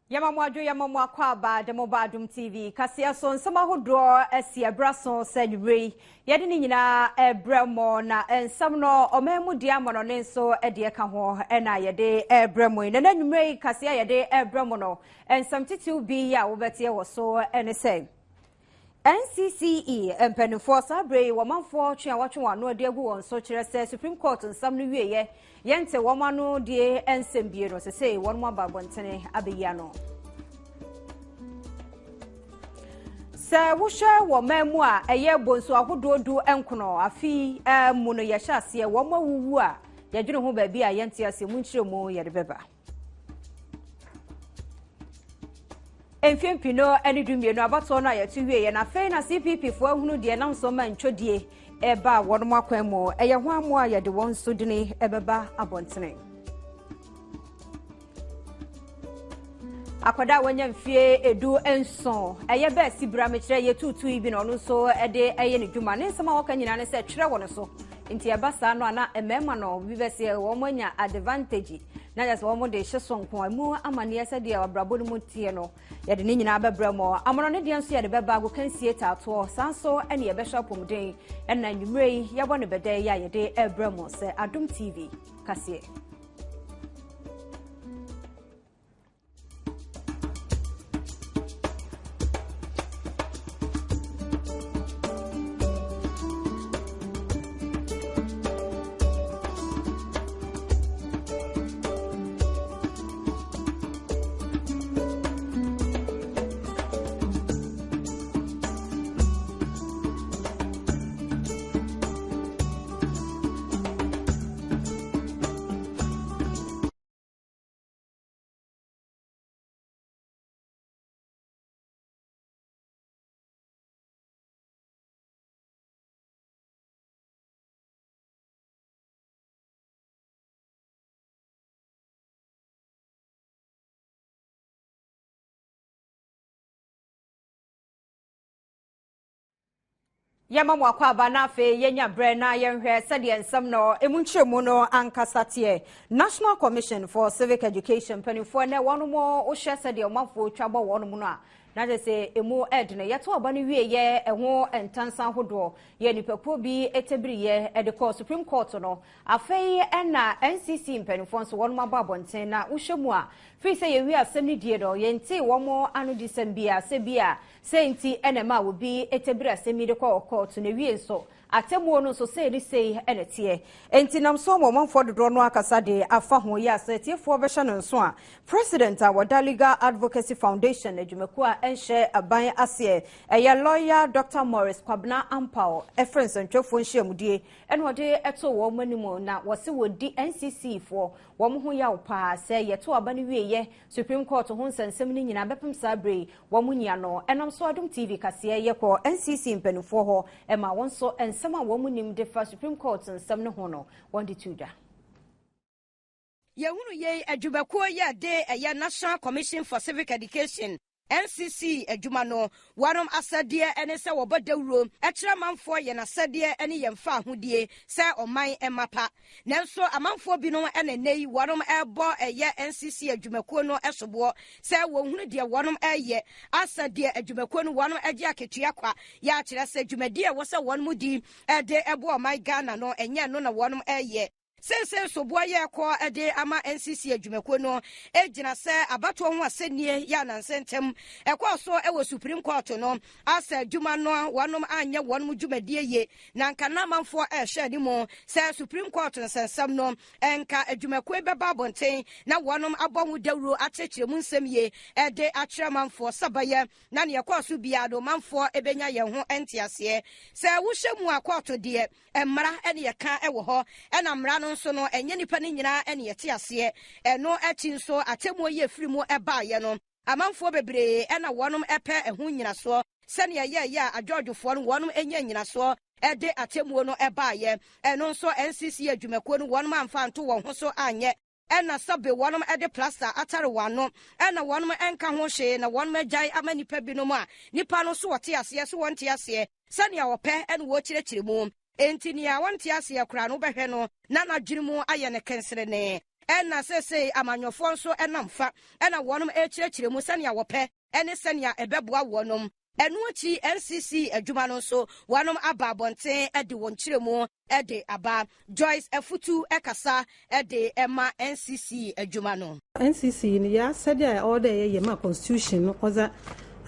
Yamamwa kwaba demoba Adom TV Kasee so nsama hodro esi abraso sedwei yede ni nyina ebremo na ensam no omemu dia mono ne nso ede ka ho na yede ebremo na nanwumrei Kasee yede ebremo no ensam titiu bi ya wobete wo so ene sei NCCE empenifo sabre womanfo twa watwa no de gu won so kire se Supreme Court nsam no wieye yente womano de ensem bie no se won mo babontene abeya no se wusha wo mamu a eye bonso ahododo enkono afi mu no ye hyase wo mawuwu a ye dwene ho ba bi a yente ase mu nkire mu ye de beba Enfempino eni dumienu abato no ayetu wieye na fe na CPP fo ahunu de na nso ma ntwodie eba wonmo akwan mu eye ho amo a ye de won so dine ebeba abontene akwada wanya mfie edu enson eye ba sibra me kire ye tutu ibi no so ede eye ne dwuma ne nsema woka nyina ne se twere won so nti eba sa no ana emema no bi be se wo manya advantage na just wo mo de hyeso nko amu amane ese de abrabo no mutie no ye de nyina abebra mo amono ne de nso ye de beba go kansie tato sanso ene ye be shopom den ena nwumrei ye bo ne bede ya ye de ebra mo se Adom TV Kasee Yamamwa kwaba na fe yenya bre na yenhwe sede ensam no emunchiremu no ankasate National Commission for Civic Education penifo na wonomo wo hye sede omafo twabo wonomo no a na je se emu edne yeto oba no wieye eho entansan hodo ye nipapo bi etebriye edeko Supreme Court no afei na NCC penifo so wonomo ababonten na wo hwemu a fi se ye wi asem ni die do ye nti womo anu disem bia se bia senti enema wo bi etebira asemi de kwa court na wie nso atemu no so se ri sei enetie enti nam so mo manfo dodo no akasa de afa ho ya setiefo be hye no nso a president a wada Legal Advocacy Foundation adwumaku a enhye aban ase eye lawyer Dr. Morris Kwabna Ampao efrens ntwefo nhyiamudie ene ode eto wo manimu na wo se wodi NCC fo wo mo ho ya opa se yeto aba no wieye Supreme Court ho nsensem ni nyina bepem sabre wo mo nya no enam so Adom TV Kasee yekọ NCC mpanufo ho ema won so ensema wo mu nim de fa Supreme Court nsem ne ho no won de tuda Yehunu ye adwumakuo ye de eye National Commission for Civic Education NCC adwuma no warom asade ene se wobodawuro ekira manfo ye na asade ene ye mfa ahodie se oman emapa nanso amanfo bi no ene nei warom ebo eye NCC adwumakuo no esobo se wohunu de warom eye asade adwumakuo no warom age aketua kwa ya kire se adwumadie wo se wonmu di ede ebo oman Ghana no enye no na warom eye Sense so boye ko ede ama NCC adwumakuo no ejina se abato ho asenie ya nansentem ekwa so ewo Supreme Court no asa adwuma no wanom anya wonom dwumadie ye na nka na manfo ehye ni mo se Supreme Court nsensam no enka adwumakuo beba bonten na wonom abonwu dawuro achechire mu nsem ye ede achire manfo sabaye na ne ekwa so biado manfo ebenya ye ho entiase se wohwemu akwato de emra ene ye ka ewo ho ena mra nso no enye nipa ni nyina ene yete ase eno achi nso atemu ye firimu eba ye no amanfo bebre ena wonom epe ehu nyina so sene ye ya adwodwofo no wonom enye nyina so ede atemu no eba ye eno nso NCC adwumakuo no wonom amfa nto wo ho so anye ena sabe wonom ede plaster atare wano ena wonom enka ho hye na wonom agyan amanipa binom a nipa no so wote ase so wonte ase sene ya wope ene wo kirekire mu enti ni a wonte ase akura no behwe no na nadwirimu aye ne kensere ne ɛna sese amanyɔfoɔ nso ɛnam fa ɛna wɔnom ɛkyerɛkyerɛ mu sɛnea wɔpɛ ɛne sɛnea ɛbɛboa wɔnom ɛno akyi NCC adwuma no nso wɔnom aba abɔnten ɛde wɔn kyerɛ mu ɛde aba Joyce Efutu ɛkasa ɛde ɛma NCC adwuma no NCC ni ya sɛdeɛ order yɛ ma constitution no ɔza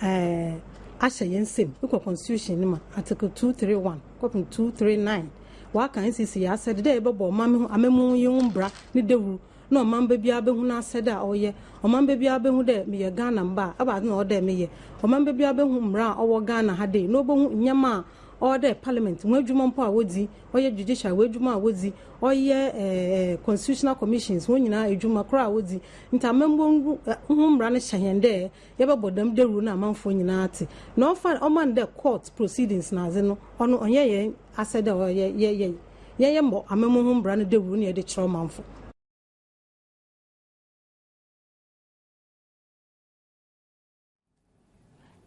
ahyɛ yɛn nsɛm ekɔ constitution no ma article 231 copy 239 waka NCC ya sɛdeɛ ɛbɛbɔ amemu yɛn mbra ne dewu no mamba bia behu na asɛda ɔyɛ ɔmamba bia behu dɛ meyɛ Ghana mba aba na ɔdɛ meyɛ ɔmamba bia behu mmra ɔwɔ Ghana ha de no behu nyama ɔdɛ parliament mu adwuma mpo a wodi ɔyɛ judicial adwuma a wodi ɔyɛ constitutional commissions wɔn nyinaa adwuma kora a wodi ntamambo hu mmra ne hyɛn dɛ yɛbɛbɔ dam deru na amanfo nyinaa te na ɔman dɛ court proceedings na aze no ɔno ɔnyɛ yɛn asɛda ɔyɛ yɛyɛ mbɔ amamu hu mmra ne deru ne yɛde kyerɛ manfo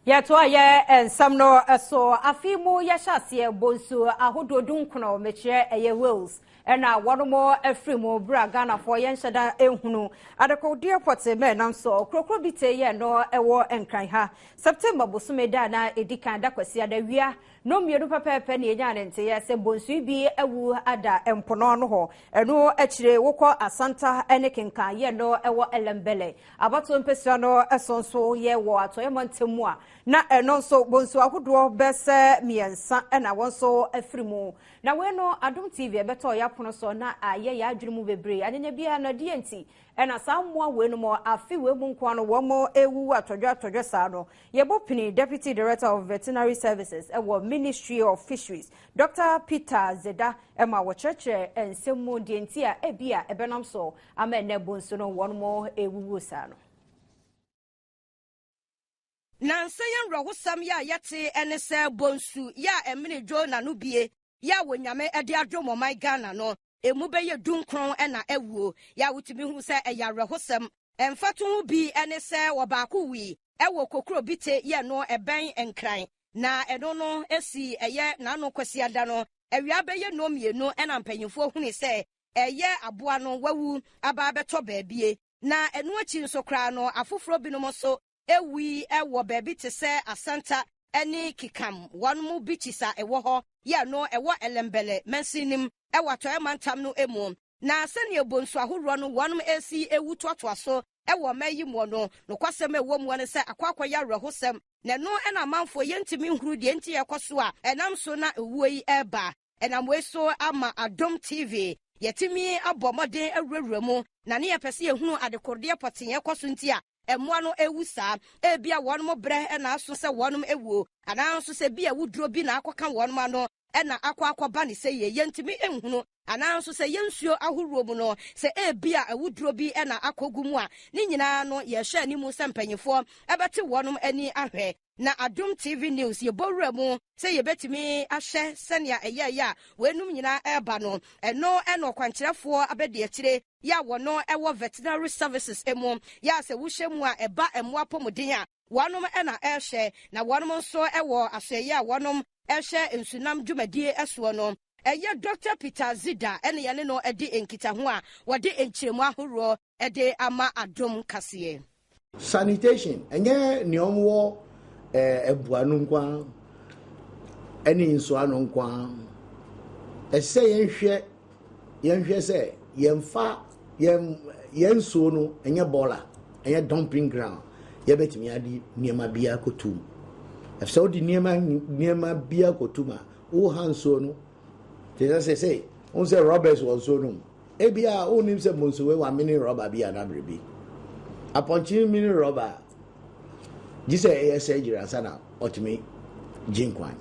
Yato aye ensamno so afimu yashase bonsu ahododun kuno meche eye Wales ena wonomo afrimu bra Ghana for yenhyada ehunu adeko dearport me nam so krokro bite ye no ewo enkran ha September bosume da na edikan da kwasi ada wia no miedu pepepe ne enya ne nte ye se bonsu bi ewu ada empono no ho eno akire wokọ asanta ene kenkan ye no ewo elembele abato mpesua no esonso ye wo atoye montemu a na eno nso bonsu ahodo bese miensa na wonso afrimu na we no Adom TV ebeto ya pono so na aye ya adwene mu bebre anenya bia na die nti na sammoa we no mo afi we mu nko no wo mo ewu atodwo sa no yebopini Deputy Director of Veterinary Services ewo Ministry of Fisheries Dr. Peter Zeda ema wo churche ensemu die nti a ebia ebenam so ama ne bonsu no wo mo ewu sa no Nansayan rohosam ya yate ene se bonsu ya emini jo na no bie ya wonyame ede adwomo my Ghana no emu beye dunkron na ewuo ya wutimi hu se eya rohosam emfatu hu bi ene se wobaako wi ewo kokro bite ye no eben enkran na eno no esi eye na no kwasi ada no ewia beye no mienu na mpanyimfo hu ni se eye aboa no wawu aba beto baabie na eno achi nso kra no afoforo binom so ewi ewo baby te se asanta eni kikam wanmu bichisa ewo ho ya no ewo elembele mensinim ewo to emantam no emu na sene bonsu ahoro no wanum esi ewu totoa so ewo mayi mo no kwasem ewo mu ne se akwakwa ya rehosem na no ena manfo yentimi nhuru de enti yekoso a enam so na ewu yi eba enam we so ama Adom TV yetimi abomoden awurawura mu na ne yepese ehunu adekorde poten yekoso nti a emwa no ewusa ebia wonom bre na aso se wonom ewuo ana nso se bia wuduro bi na akoka wonom ano na akwa ne se ye yentimi enhunu ana nso se yensuo ahoro mu no se ebia awuduro bi na akogu mu a ne nyina no ye hwe ani mu se mpanyefo ebete wonom ani ahwe na Adom TV News ye bowura mu se ye betimi ahye senia eya wenum nyina eba no eno kwankyerefo abede akire ya wono ewo veterinary services emu ya se wuhye mu a eba emu apomuden a wonom na ehye na wonom nso ewo aseye a wonom ehye ensunam dwumadie eso no eye Dr. Peter Zida ene ye ne no edi enkita ho a wode enkyeremu ahoro ede ama Adom Kasee sanitation enye neomwo ebuanu nkwa eni nso anu nkwa ese yenhwe se yemfa yenso no enye bola enye dumping ground yebetimi adi niema bia kotum efse odi niema bia kotuma o hanso no te say on say robbers was so no ebia onim se monsowe wa mini robber bia na brebi aponchi mini robber Jise ASA jirasana otimi jinkwan.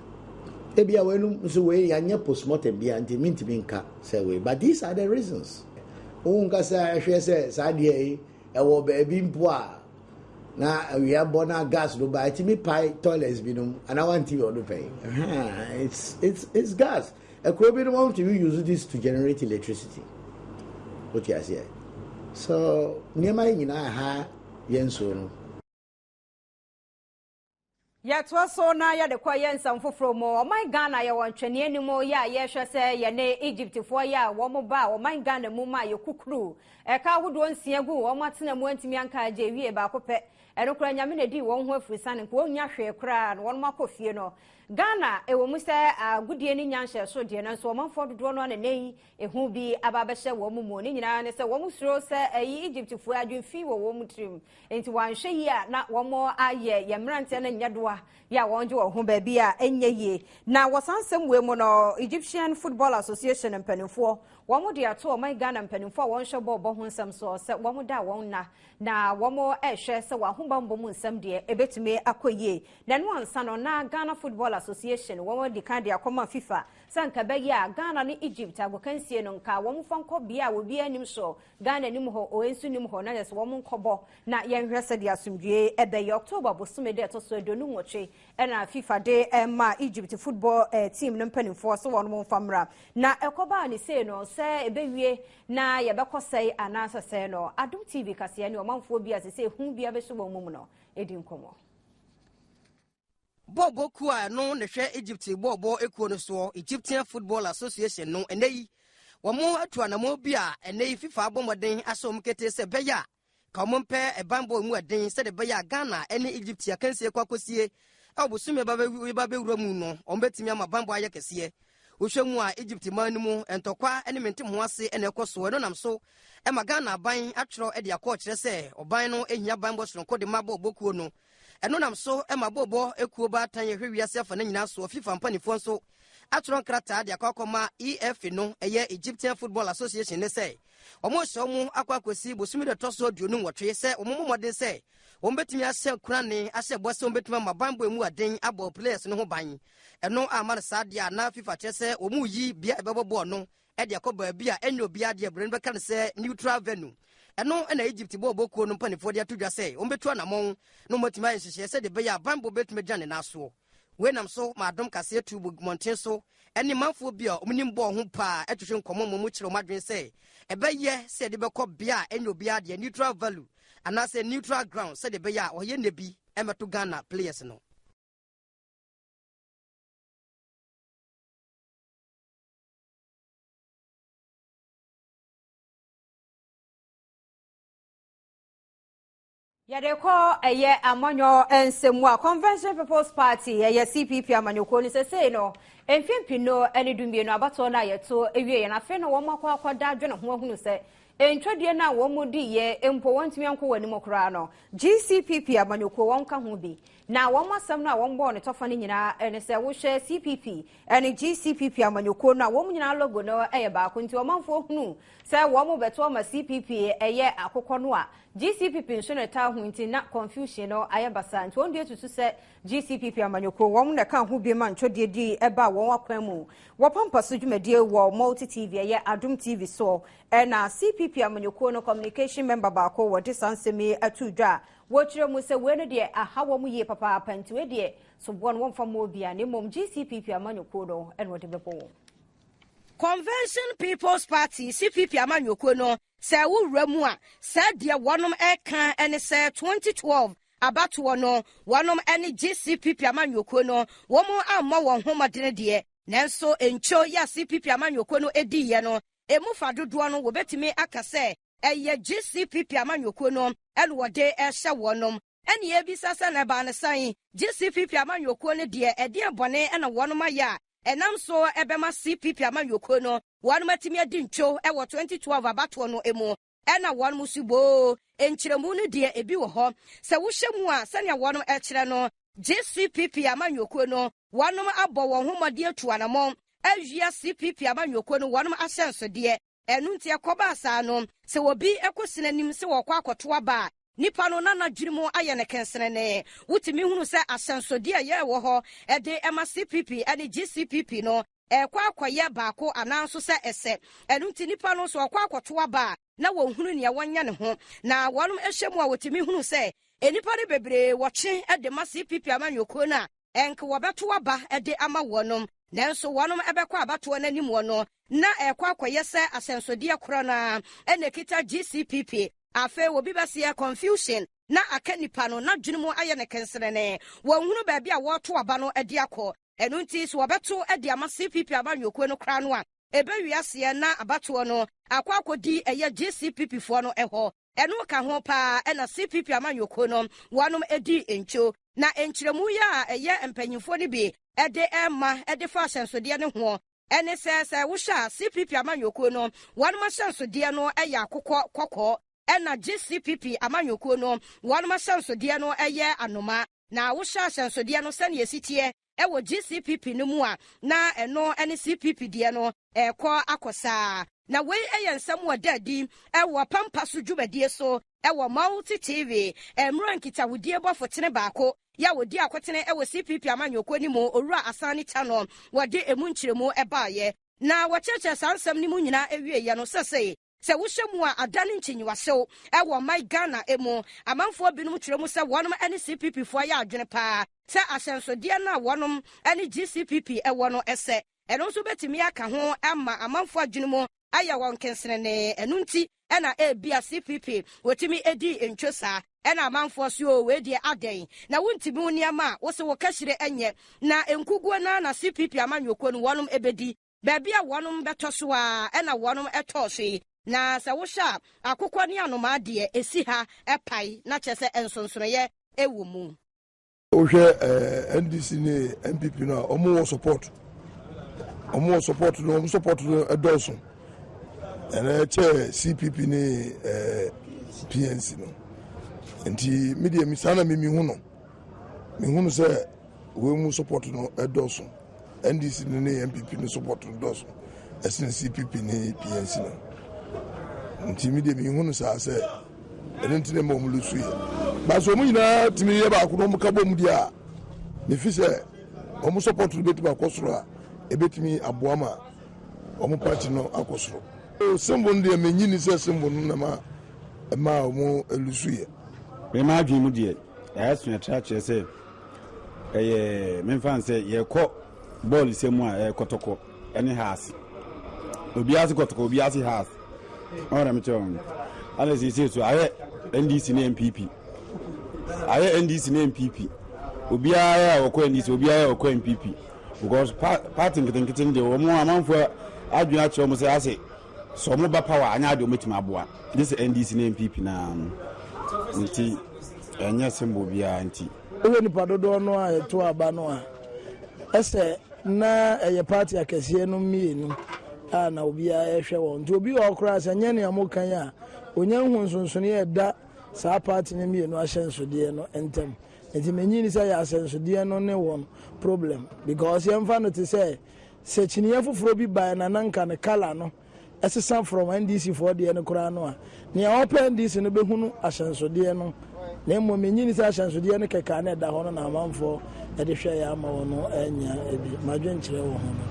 Ebia wenu so we yanya postmortem bia ntimi nka say we but these are the reasons. Unka say hwe say sadie e wo baabi mpo a na we abona gas do ba timi pai toilets binum and I want you to pay. It's gas. A crowd want to use this to generate electricity. What you say? So niema nyina ha yenso no Ya so na ya de kwa yensa mfoforo mo o man Ghana ya wontwene animo ya ye hwe se ye ne Egypt fo ya wo mo ba o man Ghana mu ma ye kukuru e ka hodo nsia gu wo matena mu antimi anka je wie ba ko pe eno kura nyame na di won ho afrisane ko onya hwe kura no won makofie no Ghana e wo mu se agudie ni nyanhye so de no so manfo dodo no na nei ehu bi aba hye wo mu ni nyina ne se wo mu suro se ayi Egypt fo adwemfi wo mu trim enti wanhwe yi a na wo mo aye ye mrante na nyadoa ya wonje wo ho ba bi a enye ye na wosansem we mu no Egyptian Football Association mpanimfo wo mo de ato o man Ghana mpanimfo won hwe bo ho nsam so se wo mo da won na wo mo ehwe se wa ho bambo mu nsam de ebetumi akoye na no ansa no na Ghana Football Association wo mo di kan de akoma FIFA sanka ba ya Ghana ni Egypt agokansie no nka wo mo fanko bia wo bia nim so Ghana nim ho o ensu nim ho na yes wo mo nkobo na yenhwe se de asomdwe ebe October bosume de to so edonu nwoche na FIFA de ma Egypt football team no mpanimfo so wo mo famra na ekoba ni se no se ebewie na ye bekosai anasa se no Adom TV Kasee ni o manfo bia se hu bia be so wo mu no edi nkomo Bobo kuwa no ne hwe Egypt bobo ekuo no so Egyptian Football Association no eneyi womo atua na mo bia eneyi FIFA abomoden asom kete se beya ka mo mpe ebambo mu eden se de beya Ghana ene Egypt ya kansie kwakosie obusume ba be wura mu no ombetimi amabambo aye kese ohwemu a Egypt man mu entokwa ene mentem ho ase ene ekoso no nam so e Ghana ban atwero e de akọ kire se oban no ehia bambo sonko de mabo bokuo no eno nam so e mabobo ekuo ba tan ye hwewiase afa na nyina so FIFA mpanifo nso atwero nkrata de akọkọma EF no eye Egyptian Football Association ne se omo so mu akwakosi bosumi de toso aduonu nwotwe se omo modern se ombetimi ase kurane ase bose ombetimi mabambo emu aden abo players no ho ban eno amara sadia na FIFA chese omu yi bia ebebobo no e de akoba bia enyo bia de brand beka se neutral venue eno na Egypt bobo ko no mpanifo de atodwa se ombetu anamon no motima nhihye se de be ya bambo betumi gane na so we nam so ma Adom Kasee tu monten so eni manfo bia omnim bo ho pa etwehwe nkomo mo kire omadwen se ebeye se de bekọ bia enyo bia de neutral value anase neutral ground se de be ya oye nebi emeto Ghana players no Yadeko eye amanyo ensemwa Convention People's Party eye CPP amanyoko ni sese no emfimpi no ene dumbie no abato na yeto ewie ye na fe no wo makwa akwada adwene ho ahunu se entwadie na wo mudi ye empo wontimi anko wani mokra no GCPP amanyoko wonka ho bi na wo masam na wo mbo ne tofa ne nyina ene se wo hwe CPP ene GCPP amanyoko na wo nyina logo no eye ba ko nti wo manfo hunu se wo mo beto ma CPP eye akokọ no a GCPP nso na ta ho nti na confusion no ayabasa nti wonde tutu se GCPP amanyoko wo na ka ho bi ma ntwode di eba wo akwan mu wo pampa so dwumadie wo multi TV eye Adom TV so na CPP amanyoko no communication member ba ko wo de sansemi atudwa wo kire mu se we no de ahawo mu ye papa panti we de so bon won fa mo bia ne mom GCPP amanyoko no wo de bepo Convention People's Party CPP amanyoko no se wura mu a se de wonom eka ene se 2012 abato no wonom ene GCPP amanyoko no wo mu amma won homodene de nanso encho ya CPP amanyoko no edi ye no emu fa dodo no wo betimi aka se eye GCPP amanyoko no ene wode ehye wonom ene ye bi sasa na ba ne san GCPP amanyoko no de ede bone ene wonom aya enam so ebema CPP amanyoko no wanu matimi adi ncho e wo 2012 abato no emu ena wanu musubo enchiremu no de ebi wo ho se wo hyemu a sane wanu ekire no GCPP amanyoko no wanu abo wo homode atu anamon awia CPP amanyoko no wanu ahyenso de enu ntia koba asa no se wobi ekosina nim se wo kwa akoto aba nipa no na nadwirimu aye ne kensene ne wutimi hunu se asensode aye wo ho ede ema CPP ene GCPP no kwa akoye baako ananso se ese enu nti nipa no so kwa akoto aba na wo hunu ne wonya ne ho na wonum ehyemu a wutimi hunu se enipa ne bebre woche ede ma CPP amanyoko na enke wobeto aba ede ama wonum nanso wonum ebekwa abato nanim wono na kwa akoye se asensode akora na ene kita GCPP afe wobi bese confusion na aka nipa no na dwene mu aye ne kenserene wɔhunu baabi a wɔto aba no adi akɔ ɛno nti so wɔbɛto adi ama CPP amanyɔkuo no kra no a ɛbɛwiaseɛ na abatoɔ no akɔakɔdi ɛyɛ GCPP foɔ no ɛhɔ ɛno ka ho paa ɛna CPP amanyɔkuo no wɔnom edi ncho na enkyerɛmu yi a ɛyɛ mpanyinfoɔ no bi ɛde ɛma ɛde fa ahyɛnsodeɛ no ho ɛne sɛ wohyɛ CPP amanyɔkuo no wɔnom ahyɛnsodeɛ no ɛyɛ akokɔ kɔkɔɔ ɛna GCPP amanyɔkuo no wɔnom ahyɛnsodeɛ no ɛyɛ anoma na wohyɛ ahyɛnsodeɛ no sɛnea esiteɛ ɛwɔ GCPP no mu a na ɛno ɛne CPP deɛ no ɛkɔ akɔsaa na wei ɛyɛ nsɛm wɔ dadi ɛwɔ pampa so dwumadie so ɛwɔ multi TV ɛmmerɛ nkitawodie bɔfotene baako ya wodi akɔtene ɛwɔ CPP amanyɔkuo ni mu owura asane channel wɔde emu nkyerɛmu ɛbaayɛ na wɔkyerɛkyerɛ saa nsɛm no mu nyinaa ɛwieyɛ no sɛ wohyɛ mu a ada ne nkyinyiwahyew ɛwɔ mai Ghana emu amanfoɔ binom kyerɛ mu sɛ wɔnom ɛne CPP foɔ yɛ adwene paa sɛ ahyɛnsodeɛ no a wɔnom ɛne GCPP ɛwɔ no ɛsɛ ɛno nso bɛtumi aka ho ama amanfoɔ adwene mu ayɛ wɔn kensenene ɛno nti ɛna ebia CPP wɔtumi edi ntwo saa ɛna amanfoɔ so o we die adɛn na wontimi wo nneɛma a wo se wo kahyire ɛnyɛ na nkuguo na CPP amanyɔkuo no wɔnom ebedi baabi a wɔnom bɛtɔ so a ɛna wɔnom ɛtɔɔ so yi na sɛ wohyɛ akokɔ ne anoma deɛ esi ha ɛpae na kyɛ sɛ nsonsonoyɛ ɛwɔ mu wohwɛ NDC ne MPP no a ɔmo wɔ support no ɔmo support no ɛdɔɔso ɛna kyɛ CPP ne PNC no nti media mi sana mi hu no sɛ we mu support no ɛdɔɔso NDC ne MPP no support no dɔɔso ɛsene CPP ne PNC no nti media mi hu no saa sɛ ɛne ntine ma ɔmo lusu yɛ ba so ɔmo nyinaa timi yɛ baako no ɔmo ka bɔ mu di a mefi sɛ ɔmo support no bɛtumi akɔ soro a ɛbɛtumi aboa ma ɔmo party no akɔ soro symbol no deɛ menyi ni sɛ symbol no na ma ɔmo lusu yɛ bɛma adwene mu deɛ ɛyɛ soakyerɛ kyerɛ sɛ ɛyɛ memfa sɛ yɛkɔ bɔɔl sɛ mu a ɛyɛ kɔtɔkɔ ɛne haase obiara se kɔtɔkɔ obiara se haase ɔwɔ dɛm kyerɛ wɔn ana sɛ so ayɛ NDC ne MPP ayɛ NDC ne MPP obiara a wɔkɔ NDC obiara a wɔkɔ MPP because party nketenkete deɛ wɔn amanfoɔ adwene akyerɛ wɔn sɛ ase sɛ ɔmo ba power anya de ɔmo tumi aboa this NDC ne MPP na nti ɛnyɛ symbol biara nti ɛwɔ nipa dodoɔ no a ɛto aba no a ɛsɛ na ɛyɛ party akɛseɛ no mmienu a na obiara ɛhwɛ wɔn nti obi wɔ ɔkora sɛ nyɛ nea mo kan a onya hu nsonsonoeɛ ɛda saa party no mmienu ahyɛnsodeɛ no ntɛm nti menyi ni sɛ yɛ ahyɛnsodeɛ no ne wɔn problem because yɛmfa no te sɛ kyiniɛ foforɔ bi bae na nanka ne kala no ɛsesa from NDC foɔ deɛ no koraa no a nea ɔpɛ NDC no bɛhunu ahyɛnsodeɛ no na mmom menyi ni sɛ ahyɛnsodeɛ no kɛkaa no ɛda hɔ no na amanfoɔ ɛde hwɛ yɛ ama wɔ no anya ebi madwenkyerɛ wɔ ho no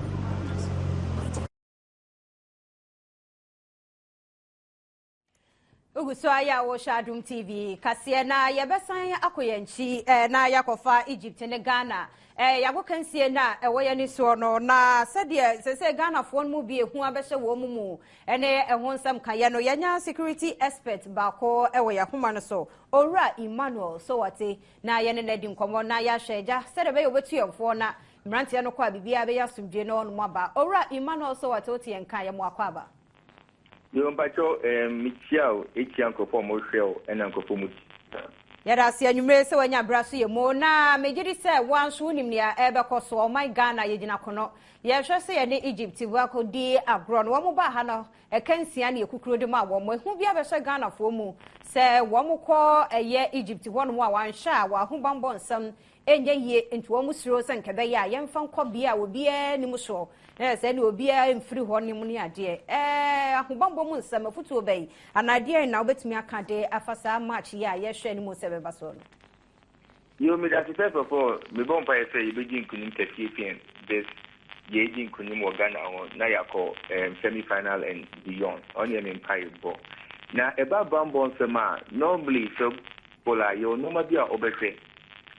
Uguso aya wo Adom TV Kasee na yebesan akoyanchi na yakofa Egypt ne Ghana yagokansie na ewoye ni so no na sede sese Ghana fo mu bi ehu abehye wo mu ene eho nsam kaye no yanya security expert bako ewo yahoma no so owura Emmanuel so wate na ye ne nadi nkomo na ya hweja sede be yobetu yemfo na mrantie no kwa bibia be yasumdwe no no aba owura Emmanuel so wate otie nka ye mo akwaba Yompacho Michiao Echianko mo shell and Uncle Muti. Yada si anwumre se wanya braso ye mo na mejiri se wanso nim ne ebekọ so my Ghana yegina kono ye hwe se ye ne Egypt wako di agro no wo ba ha no ekansia na ekukuro de ma wo mo hu bia be hwe Ghana fo mu se wo mo kọ eye Egypt wo no a wanhwa wa hu bambọ nsam enye ye nti wo mu suro se nkebe ya ye mfa nkọ bia obi e ni mu so na se ni obi e mfiri ho ni mu ne ade ahobambo mu nsam afutu obei anade na obetumi aka de afasa match ya ye hwe ni mu se beba so no yo me that first of all me bon pa say you begin kunim KPN this ye begin kunim Ghana na yakọ semi final and beyond on your empire ball na eba bambo nsam a normally so bola yo no ma bia obehwe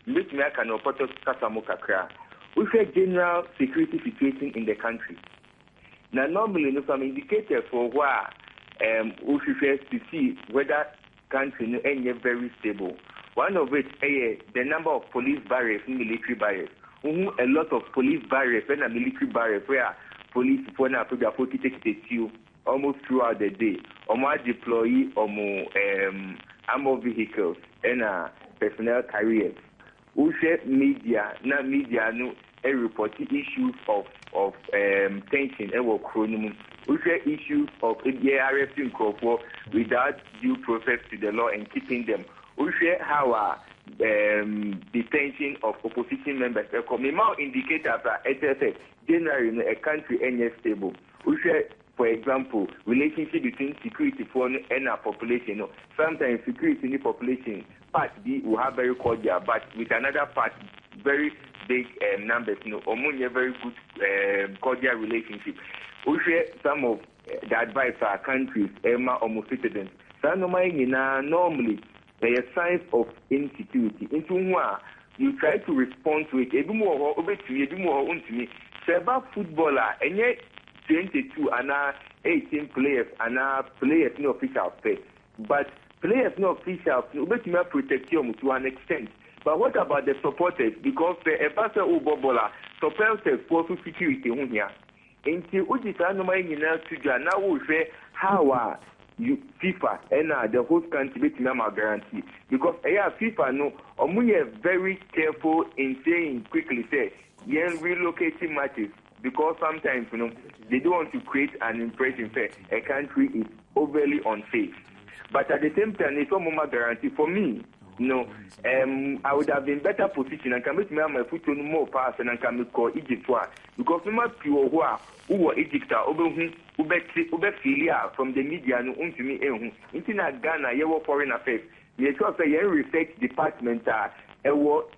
let me aka no poto kasamo kakra we say general security situation in the country. Now normally no some indicators for where we should to see whether country no any very stable. One of it the number of police barriers and military barriers. A lot of police barriers and military barriers where police for now put you almost throughout the day. Deploy armored vehicles and personnel carriers. Who share media no report issues of tension and chronometer. We share issues of arresting people without due process to the law and keeping them. We share how detention of opposition members. The communal indicators are generally a country any stable. We share, for example, relationship between security for and our population. Sometimes security in the population part B will have very cordial, but with another part very big numbers. Among very good cordial relationship. We share some of the advice for our countries, almost citizens. Normally, there are signs of insecurity. Into one, you try to respond to it. Several footballer, and yet 22 and 18 players and players no official pay. But players no official pay, protect you to an extent. But what about the supporters? Because the Ebasa Ubobola supporters for security here. Until Ujisa no money now we say how you FIFA and the host country with number guarantee. Because FIFA no very careful in saying quickly say relocating matches because sometimes they don't want to create an impression that a country is overly unsafe. But at the same time, it's a guarantee for me. I would have been better position and can make my foot on more pass and I can call Egypt because we must pure who were Egypt from the media no to me into Ghana you foreign affairs. You sure say you research department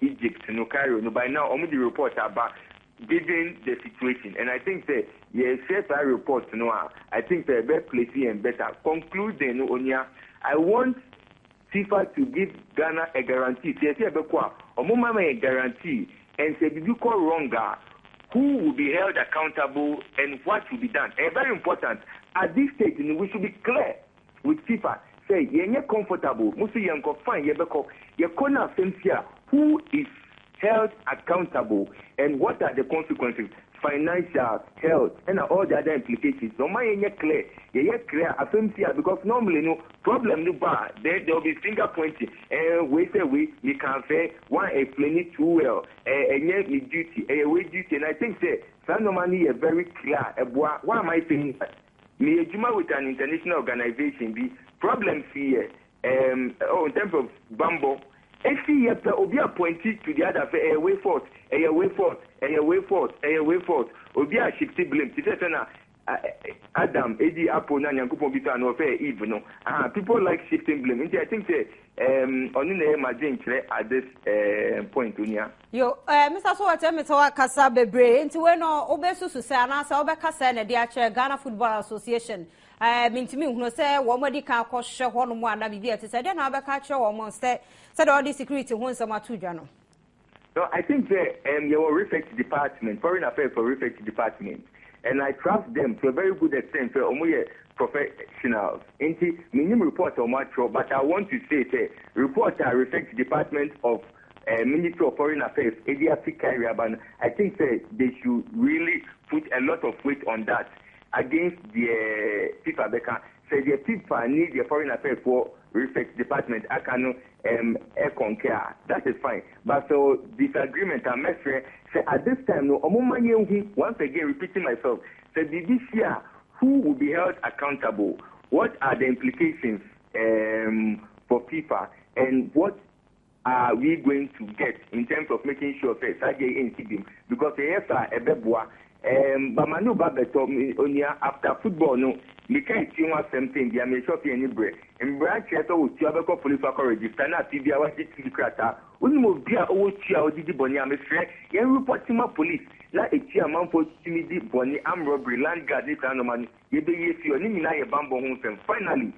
Egypt no Cairo no by now only the report about given the situation and I think that yes I report I think the best place and better concluding I want FIFA to give Ghana a guarantee. A guarantee and say if you call wronger, who will be held accountable and what will be done. And very important, at this stage we should be clear with FIFA. Say you're comfortable, fine, who is held accountable and what are the consequences? Financial, health, and all the other implications. No matter clear, because normally problem there will be finger pointing. We say we can say one explain it too well. Duty, duty, and I think some money is very clear. What am I saying? Me with an international organization, the problems here. In terms of Bambo. Every year, will be appointed to the other way forth, way forth. Will be a shifty blame. Adom, Eddie Apple, Nanyakupo Bita, and Ofe Eve. People like shifting blame. I think only name at this point. Yo, Mr. Soa, Kasee Bebre, into when Obesu Susana, Kasee, and the Ghana Football Association. To me, who say, one can cost share one more and be to say, then I'll catch your almost said all the security once a two journal. No, I think your research department, foreign affairs for research department, and I trust them to a very good extent for professionals. Into minimum report on much, but I want to say, report our research department of Ministry of Foreign Affairs, I think they should really put a lot of weight on that. Against the FIFA Becca, say the FIFA need the foreign affairs for research department. I can concur. That is fine. But so disagreement and measure say at this time once again repeating myself. Say this year who will be held accountable? What are the implications for FIFA and what are we going to get in terms of making sure that because Bamanu Babeto after football we can't see one something they may shop any bread. And branch with Tiabaco police register na Tibia was it crata. Unimo Bia O Chia Didi Bonia Mestre, Yen reporting police, like a chairman for Timidi Bonnie, armed robbery, land guard, Nitanoman, Yebe Yonina Bambo homes, and finally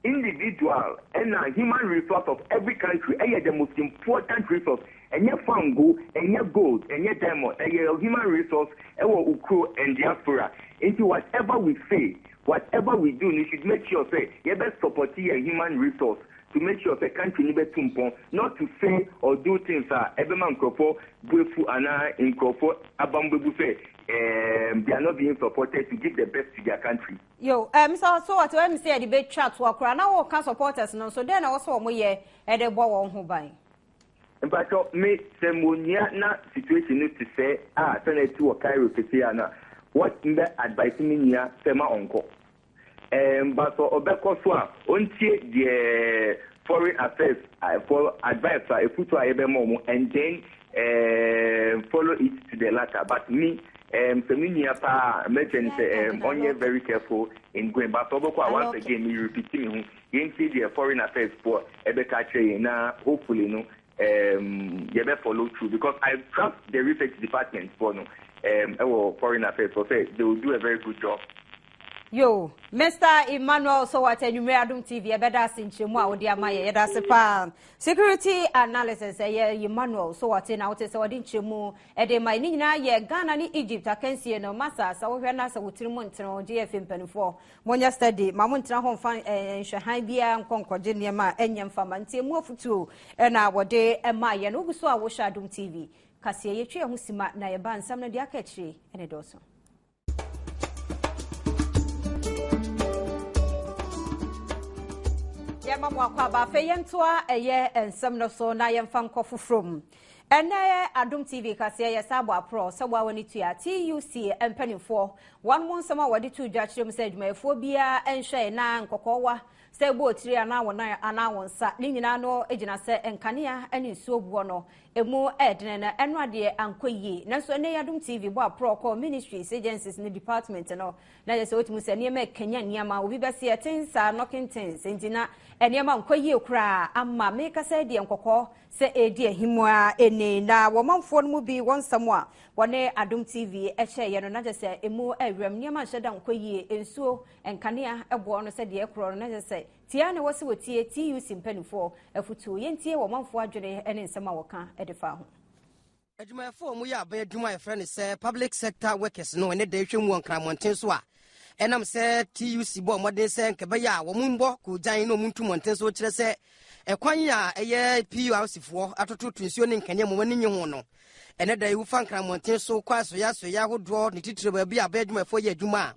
individual and human resource of every country, the most important resource, and your fungo, and your gold, and your diamond, and your human resource, and Ukru and diaspora. Into whatever we say, whatever we do, we should make sure say, you best support your human resource to make sure the country never tumpon, not to say or do things that every man crofo, buefu ana in crofo, abambu say they are not being supported to give the best to their country. Yo, so what I'm saying, the big chat work now can supporters no, so then also more year at the ball on who buy. But me semonia na situation is to say Senate to Cairo Kesiana. What in the advice me here sema uncle. But so Obekoswa untie the foreign affairs for advice a put momo and then follow it to the latter. But me seminia pa mention only very careful in going. But once again me repeating the foreign affairs for Ebeka na hopefully no you better follow through because I trust the research department for our foreign affairs so say they will do a very good job. Yo, Mr. Emmanuel, so what you may Adom TV, better since you more dear my security analysis, Emmanuel, so what in out is or didn't you move at the Minina, ye Ghana, Egypt, I can see no massa, so we're not so 3 months no GFM pen for. One yesterday, Mamuntra home fan and Shahai Bia and Concord, Jeniama, and Yam Famanti, more for 2 and our day and my and Uguso, I wish Adom TV. Kasee, you cheer Musima, Nayaban, some of the Akachi, and it also. Mama kwaba feyentoa eye ensem no so na yemfa nkofo from ene Adom TV Kasee ye sabo apro so wa wani tua TUC empanifo one month sama wadi tu jachirem se adwumayefo bia enhwe na nkokowa se bo otiri ana wona ana wonsa ni nyina no ejina se enkanea ani nsuo buo no emu edene na eno ade ankoyi na so ne Adom TV bo apro call ministries agencies ni department no na je se otimu se ne ma kenya niama obi bese yetinsa knocking things entina eniama nkoyi okura amma me kasa de nkokọ se edi ahimwa eni na womanfo no mu bi wonsamo a wone Adom TV eche ye no na je se emu awram niama hyeda nkoyi ensuo enkanea ebo no se de ekro no na je se tia na wose wotie TUC mpanifo afutu yentie womanfo adwene ene nsema woka edefa ho adwumayefo mu ya aba adwuma friend say public sector workers no ene de hwemu nkramonten so a enam se TUC bo modern se nkebe ya wo mumbo ku jan no muntu monten so kire se ekwan ya eye PUC fo atoto tunsuo ne nkanye mo wani nye ho no ene da yu fa nkramonten so kwa so ya hodo ne titire ba bi aba adwumayefo ya adwuma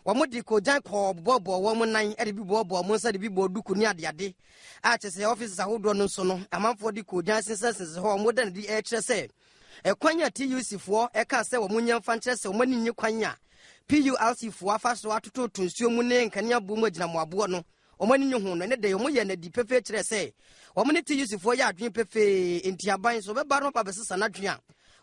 wamudi ko jan ko bobo wo mo nan e bi bobo mo nsa de bi bodu ku ni ade a chese offices ahodo no so no amanfo di ko jan sense ho mo dan di e kire se ekwanya TUC fo e ka se wo munya mfa kire se wo mani nyi kwanya PUC fo afa so atoto tonsuo mu ne nkania bu mo gina mo abo no o mani nyi ho no ne de mo ye na di pefe kire se wo mo ne TUC fo ya adwen pefe entiaban so be ba no pa besesa na dwen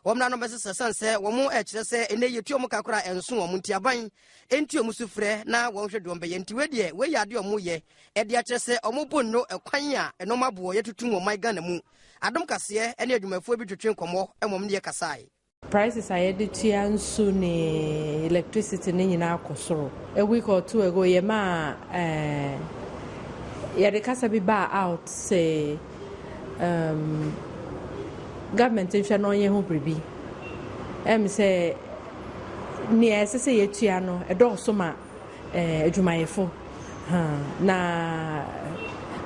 womna no besesa sanse wo mo e kire se ene yetuo mo kakora enso wo mo ntiaban entuo mo sufre na wo hwe do mbe nti we de we ya de o mo ye e de a kire se o mo bonno ekwan a eno mabo ye tutu mo man Ghana mu Adom Kasee ene adwumafo bi twetwe nkomo emom ne Kasee prices are headed to nsu ni electricity ni nyina akosoro a week or two ago ye ma ya de kasa bi ba out say government in no ye ho bribi say ni ese ye tua no e do so ma adwumayefo na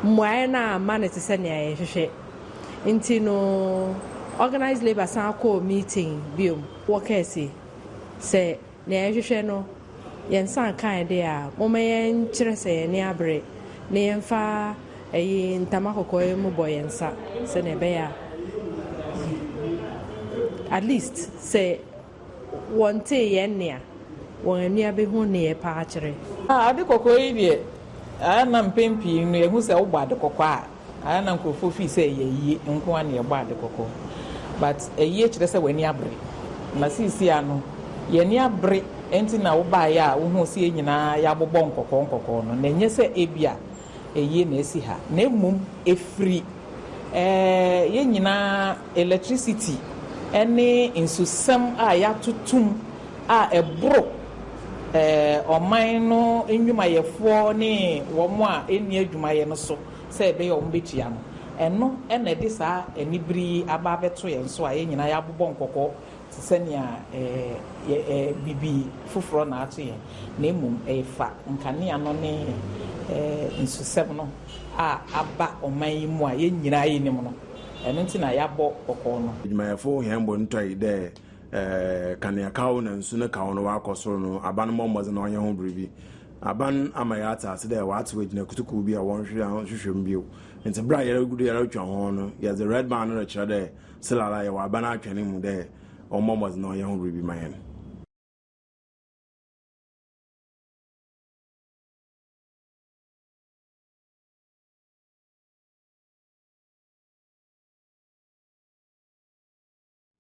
mwae na manage se ne ye hwehwe inti no organized labor sanko meeting biom workers say na hwehwe no yen san kan de a moma yen kire se ne abre ne yen fa ntama kokoe mu boyensa se ne be ya at least say one day yen ne won ania be hu ne pa akire ade kokoe die ana mpempi no ehu se wo bade kokoa ana nkofo fi se ye nko an ye bade kokoa but ye kire se wani abre na sisi ano ye ni abre enti na wo ba ya wo hu se nyina ya bobọ nkokọ no na nye se ebia ye na esi ha na emum efri ye nyina electricity ene insusam a ya tutum a ebro oman no enwumayefo ne wo mo a eni adwumaye no so se be yo mbetua no eno ene de sa enibri aba beto ye nso a ye nyina ya bobọ nkokọ senia bibi fufuro na ato ye na emum fa nkane ano ne nsusɛm no a aba ɔman yi mu a yɛn nyinaa yɛ nim no ɛno nti na yɛabɔ kɔkɔɔ no adwumayɛfo hɛmbɔ ntɔe dɛ kaneakaw na nsu no kaw no wakɔ soro no aban mmɔmmɔdze na ɔnyɛ ho biribi aban ama yɛ atase dɛ wɔatew agyina kutukuw bi a wɔnhwehwɛ m bio nti berɛ a yɛretwa ho no yɛdze red band no rekyerɛ dɛ selala yɛwɔ aban atwene mu dɛ ɔmmɔmmɔdze na ɔnyɛ ho biribi ma yɛn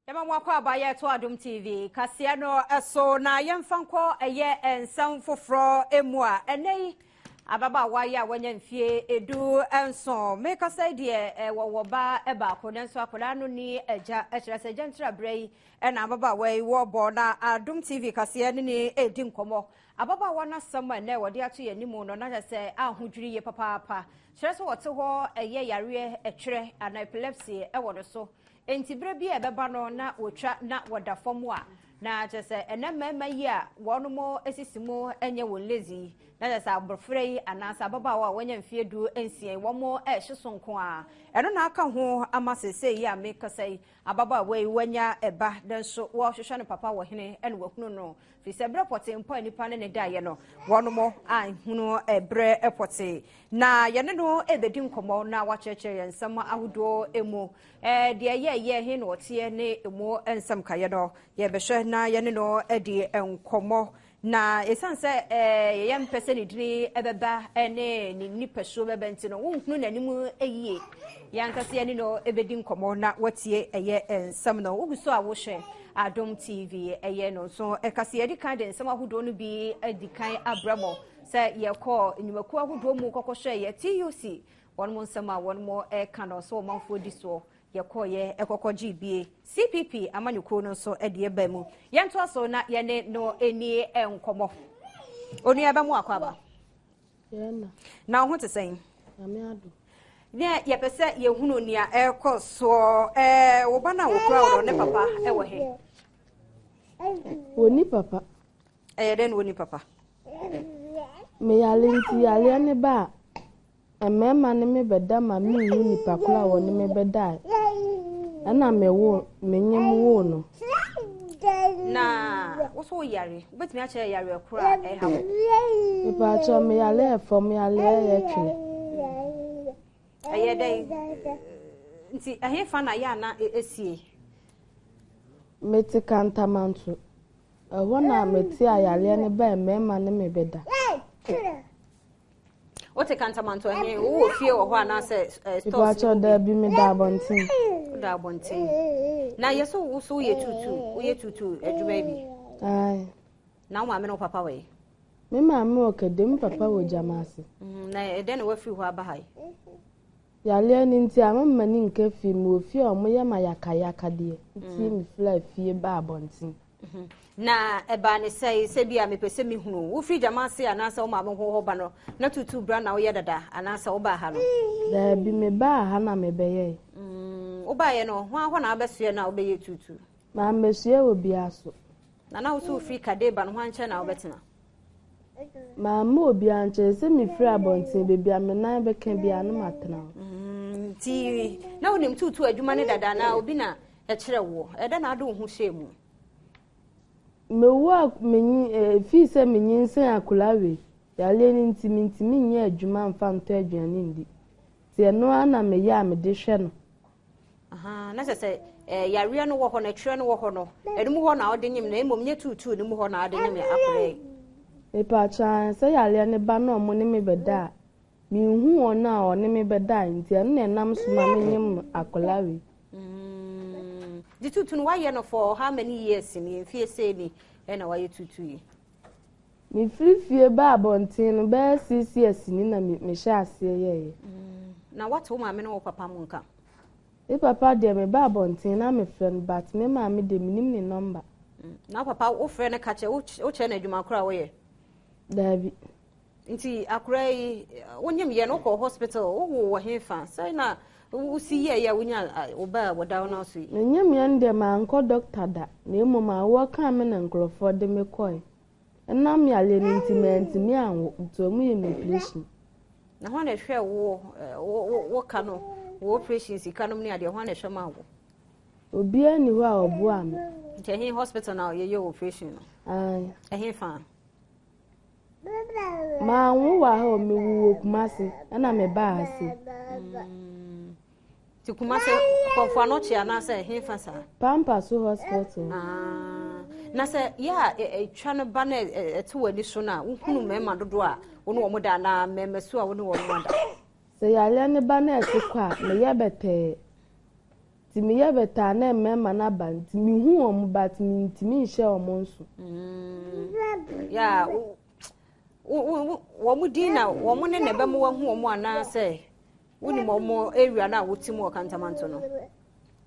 Yama mwako abaye to Adom TV Kasee no eso na yemfanko eye ensam foforo emua enei ababa waya wanya mfie edu enso me Kasee de wo ba eba akoda nso akoda no ni eja ekyerese gentra brei na ababa wai wo bo na Adom TV Kasee ni edi nkomo ababa wana sama na wode ato yanimu no na se ahodwiri ye papa kyerese wote ho eye yare etwere ana epilepsy ewo do so enti bre bi ebeba no na wotwa na woda fomu a na jese enemmema yi a wonomo esisimo enye won lazy na jese abrofrei anasa ababa wa wanya mfie du ensie womo ehyeso a eno na aka ho amasese yi a me Kasee ababa we wanya eba denso wo hwehwe ne papa wo hene ene wahunu no fi se bre pote mpo anipa ne da ye no wonomo ahunu ebre epote na ye ne no ebedi nkomo na wacheche ye nsam ahodo emu de ye he no tie ne emu ensam kaye no ye behwe na ye ne no edi enkomo na esanse ye mpese ne dini ebeba ene ni nipaso beba ntino wonhunu nanimu eyie yankase ne no ebedi nkomo na watie eye ensam no uguso a wo hwe Adom TV eye no so Kasee edi kan de nsam ahodo no bi edi kan abramo se ye ko enyumaku ahodo mu kokoshe ye TUC won mo nsam a won mo no so manfo di so ye ko ye ekokoji bie CPP amanyuko no so edi eba mu ye nto so na ye ne no eni enkomo onu eba mu akwaba na ho te sen ame ado ne ye pese ye hunu nia ekoso wo ba na wo kura wo ne papa ewo he woni papa den woni papa me yalinti yale ne ba emema ne me beda ma mi hu nipa kula wo ne me beda ana me wo menyem wo no na wo so yare obetimi a kire yare kura ha ipa cho me yale efom yale ye twene ayedai nti ahefa na ya na esie meti kantamanto wona meti ayale ne ba emema ne me beda Ote kantamanto he wo fie wo ho ana se ipa cho da bi me da bontin na yeso wo so ye tutu adwuma bi ai na wo ame no papa we me ma me o kedem papa wo jamase na eden wo fi ho abahai yale ni nti amama ni nke fi mu ofi o mo ye ma yakayaka de nti mi fla fie ba bontin na eba ne se bia me pese mi hunu wo fi jamase anasa wo ma mo ho ba no na tutu bra na wo ye dada anasa wo ba ha no da bi me ba ha na me beye wo ba ye no ho na abesue na wo be ye tutu ma mesue obi aso na wo so fi kade ba no ho anche na wo betena ma mo obi anche se mi fri abontin bebi amena be kan bia no matena ti na wonim tutu adwuma ne dada na obi na kire wo eda na ado ho shemu mewa menyi fi se menyi nsen akulawe yale ni ntimi nye adwuma mfa nto adwane ndi ti no ana me ya me de hwe no aha na se yare no wo ho na kire no wo ho no enum ho na ode nyim na emom nye tutu enum ho na ade nyim akure epa cha se yale ne ba no mo ne me beda mi hu ona o ne me beda nti na nam so ma me nyim akulawe the tutu no why no for how many years ni fie say ni na why tutu yi mi fie ba abontin no ba CCS ni na me sha ase ye na what wo ma me no papa mu nka e papa de me ba abontin na me friend but me ma me de minim ni number na papa wo friend na kache wo che na adwuma kura wo ye dabi nti akura yi wonyem ye no ko hospital wo hefa sai na usi ye ya wunya oba woda na so yi nyem ya ndem ma nko doctor da na emom a wo ka me na nkrofo de me koi na me ale ni intimate me anwo to mu ye me operation na ho na hwe wo ka no wo operations ka no ne ade ho na hwe ma wo obi ani ho a obo am nti he hospital na ye operation no he fa ma wo wa ho me wo Kumasi na me ba ase ti Kumasi ko no chi ana se he fa sa Pampas hospital na se ya twa no ba na to wani so na wohunu mema dodo a wo no wo da na memesu a wo no wo da se ya le ne ba na etikwa me ye bete ti me ye beta na mema na ba ti mi hu o mu ba ti mi ntimi nhye o mo nso ya wo mu dina wo mu ne be mu wo hu o mu ana se woni mo area na wotimu o kantamanto no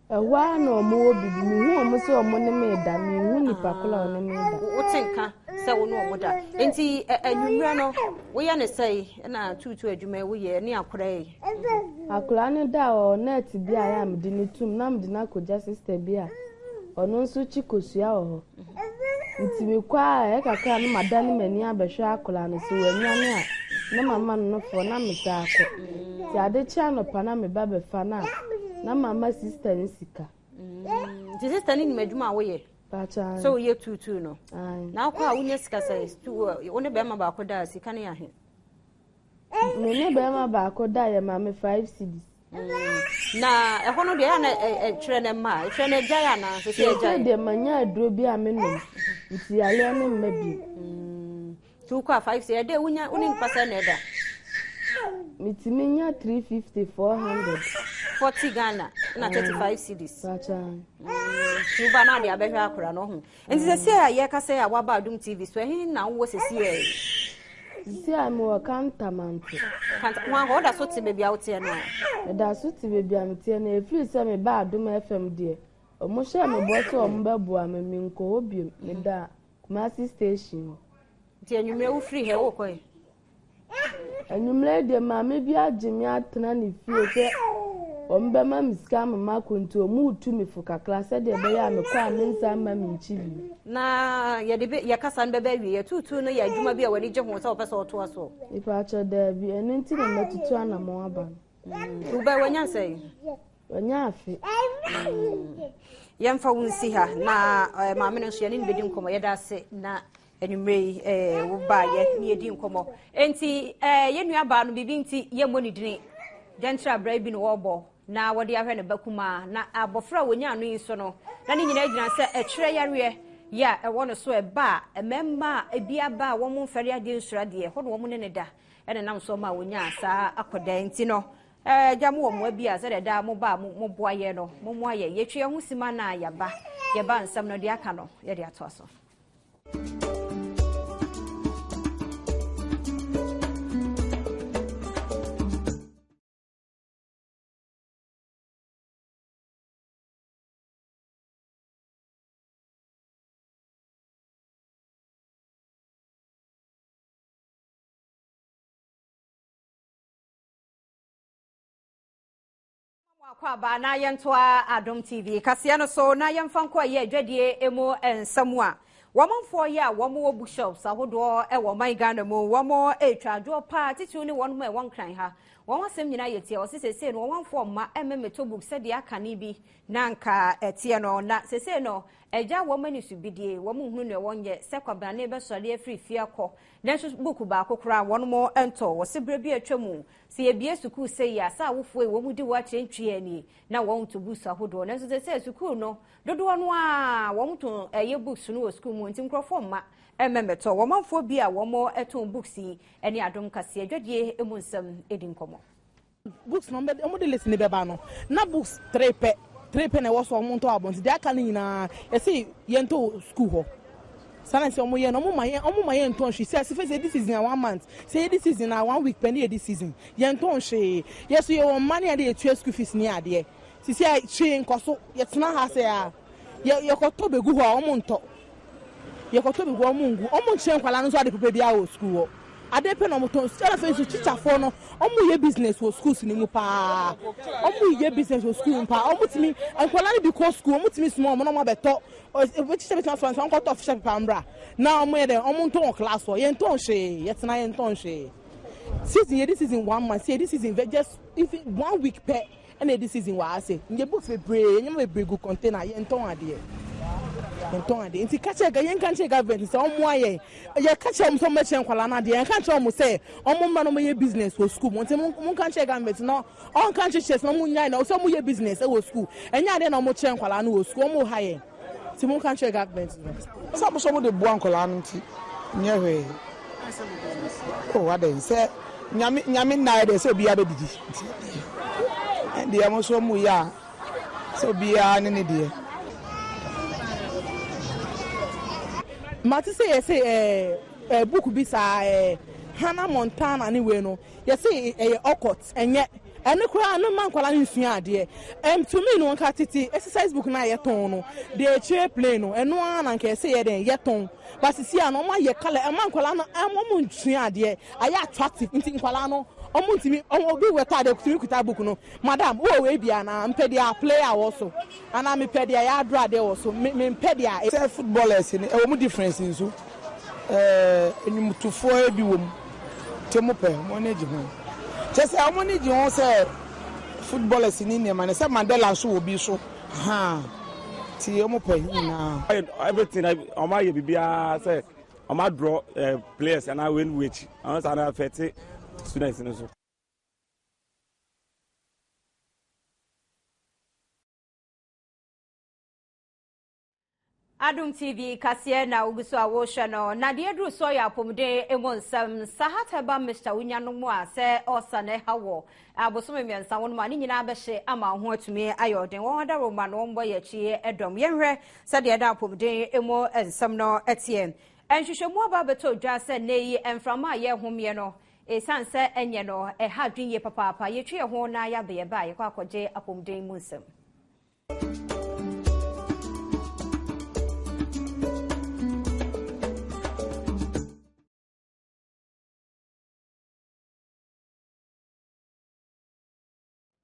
ewa na o mu obi mi hu o mu se o mu ne me da mi hu nipa kola o ne me da wotinka se wo no o mu da enti anwumra no wo ya ne sei na tutu adwuma wo ye ne akora ne da o net bi a ya me di ni tum na me di na koja sister bi a ono nso chikosua o nti me kwa e kakra no madane mani abehwe akora no so wanyane a na mama no fo na me ta akọ ti ade cha no pa na me ba be fa na mama sister nsika ti sister ni medwuma wo ye pacha so ye tutu no na kwa wunya sika sai one be ma ba ko da sika ne ya he me ne be ma ba ko da ye ma me 5 cedis na ehono de ya na twere ne ma twere ne gya ya na se gya de manya aduro bi a me no nti ale ne mmabi tu kwa 5 cedis de wunya uni pasa ne da mitiminya 350 400 40 Ghana na 35 cedis pacha tu ba na de abehwe akora no ho nti se ya ye ka se ya waba Adom TV so he na wo se se si amu kantamanto wa ho da so ti be bia wote no da so ti be bia mte na efiri se me ba Adom FM de omo hye me bo so omo babu a me nko obi me da Kumasi station ti anwumre wo free he wo koy anwumre de ma me bia agimi atena ne fie se ombe ma miska mama kontu omu tu me fuka class de be ya me kwa me nsa ma me nchibi na ye de be ye kasa nbe ba wi ye tutu no ya adwuma bi a wani je ho se opese oto aso ifa acho da bi enu nti na matutu ana mo aba u ba wanya sai wanya afi yemfa wunsi ha na ma me no so ye ni bedi nkomo ye da se na anwumre wo ba ye ni edi nkomo enti ye nua ba no bibi nti ye mo ni dini dentra bra bi no wobo na wode ahwe ne bakuma na abofra wonya anu yiso no na ni nyina gyina se ekire yare ya ewo no so eba ememma ebia ba wo mo mfari ade nsura de ho no wo mo ne da ene nam so ma wonya asa akoda enti no jamu wo mo abia se de da mo ba mo boa ye no mo mo aye ye twe ho sima na yaba nsam no de aka no ye de ato aso kwa ba na yentwa Adom TV Kasee no so na yemfanko ye adwadie emu ensamu a womanfo ye a womo bookshops ahodo e wo man Ghana mu womo etwadwo pa titu ni wonmo e wonkran ha wonwasem nyina yetie osesese no womanfo ma ememeto book se de aka ni bi nanka etie no na sese no eja womani subidie womo hunu ne wonye se kwabra na be sole afri fiakọ na so book ba akokora wonmo ento wosebra bi atwamu se ye bie suku se ya sa wofo e womu di wa chentwie ani na won to books ahodo na so sese suku no dodo no a won to eye books no wo suku mu ntim krofo ma ememeto womanfo bi a womo eton books yi eni Adom Kasee adwadie emu nsam edi nkomo books no omo de listen be ba no na books 3 na wo so omo to abon de aka ni na e say yento school ho sana se omo ye no omo ma ye nton hwe say say this season 1 month say this season na 1 week penny this season yento hwe yes ye won money ade e tue school fees ni ade si say hwe nkoso ye tena ha say a ye ko to begu ho omo nto ye ko to begu omo ngu omo hwe nkwala no so ade pepe bia wo school ho ade pe no moton stela face teacher for no omo ye business wo schools ni mu pa omo ye business wo school pa omo timi enkwala ni bi ko school omo timi small omo no mo beto we teacher be transfer so official paper mbra na omo ye de omo nton class wo ye nton hwe ye tena ye nton hwe season this season 1 month say this season just if 1 week per and this season wa say nge bo febre nyem febre go container ye nton ade nti catch ga yen kan che government say omo aye ye catch am so meche nkwala na de yen kan che omo say omo ma no ye business for school mo kan che government no on kan che chess no mo nya na so mo ye business e wo school enya de na omo che nkwala na wo school omo ha ye ti mo kan che government so mo de bo nkwala no nti nye hwe oh what they say nyame na de so bia be didi and the amo so mu ya so bia ne de Mati say book bi sa Hannah Montana anyway no you say okot enye ene kura no man kwala nsua ade to me no nka titi exercise book na ye ton no de che play no eno na nka say ye den ye ton but si no ma ye kala e man kwala no mo nsua ade aya attractive nti kwala no omo ntimi obi weta de kutimi kuta book no madam wo we bia na mpedi a player wo so ana me pedi a ya draw de wo so me mpedi a say footballers ni e wo difference nso enyum tufo e bi wo mu temo pe mo na ji ho just how many you want say footballers in India man say Mandela so will be so ti omo pe na everything o ma ye bibia say o ma draw players and I win which and affect students in so Adom TV Kasee na uguso awosha no na de adru so ya pomde emonsam sahata ba Mr. Unyanom a se osane hawo abosome miensa won ma ni nyina behye ama ho atumi ayoden won da roma no mbo ye chi Adom yenhwe se de da pomde emo ensam no etie enhwehwemu aba beto dwa se neyi emframa ye homye no esanse enye no ha dwinye papa ye twe ho na ya be ye ba ye kwa akogye apomde munsam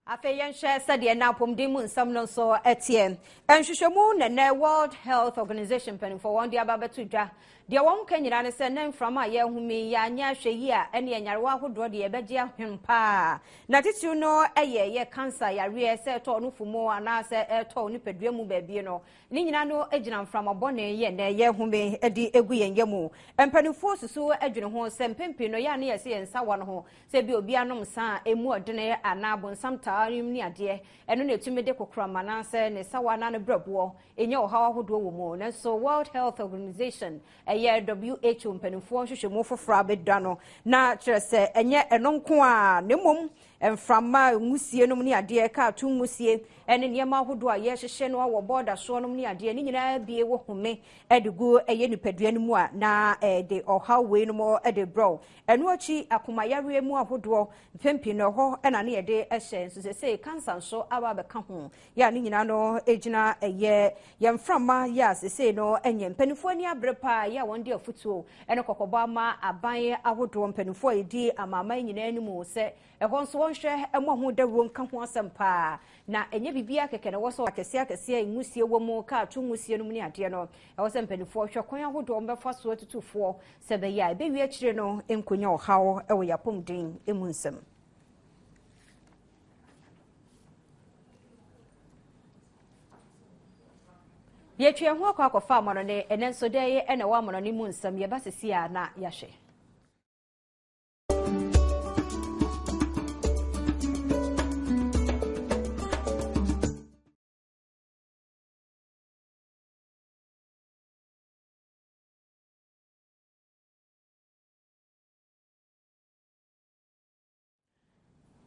Afeyen share said the na pomde mu nsam no so etie enhwehwemu na World Health Organization pen for one dia babetu dwa de won kanyira ne se na mframa ye humi ya anya hweyi a ene enyarewa hodo de ye beje ahwempa na titu no ye cancer ya re se to no fumo ana se to ni pedua mu ba bi no ni nyina no agina mframa bone ye na ye humi edi egu yengemu empanifo susu adwene ho se mpempi no ya ne ye se yensa wa no ho se bi obi anom sa emu odene ana bonsam arim ni ade eno na etumi de kokora manase ne sawa na ne brabo enye ohawa hodo wo mu na so World Health Organization WHO mpanimfo hwehwemu fofora bedwa no na kire se enye eno nko a ne mom emframa musie no ni ade ka tu musie ene niema hodo a ye hyehye no wo border so no ni ade ni nyina bie wo home edigu eye nipadua no mu a na de ohawe no mo ede bro eno achi akomayare mu ahodo pempi no ho ena ne de ehye so say cancer so aba be ka ho ya ni nyina no ejina eye yemframa ya say no enye mpanifo ani abrepa ya wonde afutuo ene kokoba ma aban ahodo mpanifo edi amama nyina animu se ehon so wonhwe emo ho dawro nka ho asempa na enye bibia keke na woso akese imusie wo mu ka tu musie no mu ni ade no ewo se mpanifo hwe kwan ahodo mbefa so atutufo se be ya be wi akire no enkonya ohawo ewo yapomden emunsem ye twe ho akwafa amono ne enenso de ene wa amono ni mu nsam ye basisi a na yahwe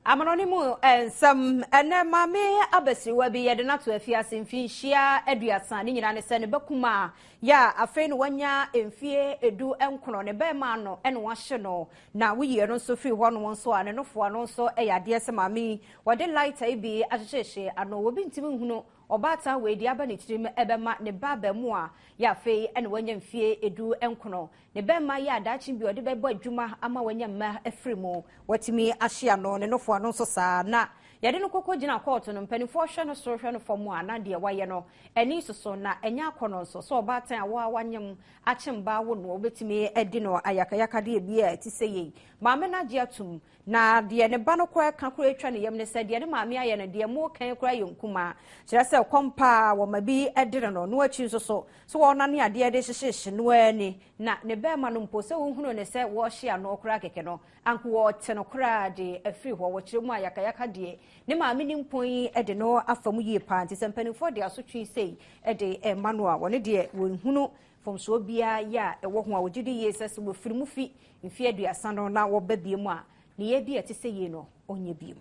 Amanonimu ensam ene mame abesiwa bi yede na to afiase mfinhia aduasa ni nyina ne se ne bakuma ya afei no wanya emfie edu enkono ne be ma no ene wahye no na wiye no so free ho no so ane no fo no so eyade se mame wode light bi ahyehye ano obi ntimi hunu obata we di aba ne tirim ebema ne baba mu a ya fei ene wanya mfie edu enkono ne be ma ya dachi bi ode bebo adwuma ama wanya ma afrimu watimi ahye ano ne no fo no so saa na yɛde no kɔkɔ gyina court no mpanimfoɔ hwɛ no so hwɛ no fam a na deɛ wayɛ no ɛni soso na ɛnya akɔnɔ nso so ɔbaatan a wanyam akyemba wo no obetumi ɛdi no ayakayaka de bi a ti sɛ yei maame na gye atum na deɛ ne ba no kɔ ka kɔ etwa ne yam ne sɛ deɛ ne maame ayɛ no deɛ mo kan kɔ ayɛ nkuma kyerɛ sɛ kɔmpa wɔ ma bi ɛdere no akyi nso so wɔna ne adeɛ de hyehye no ani na ne bɛma no mpo sɛ wohunu ne sɛ wɔhye ano kora keke no anko wɔte no kora de afiri hɔ wɔkyerɛ mu ayakayaka deɛ ne maame ne mpon ɛde no afa mu yie paa nti sɛ mpanimfoɔ de asotwe sei ɛde ɛma no a wɔne deɛ wɔnhunu fomso bia ya ɛwɔ ho a wɔgye de yie sɛ sɛ wɔfiri mu fi mfi aduasa no na wɔba bie mu a ne yɛ bi ɛte sɛ yie no ɔnyɛ bie mu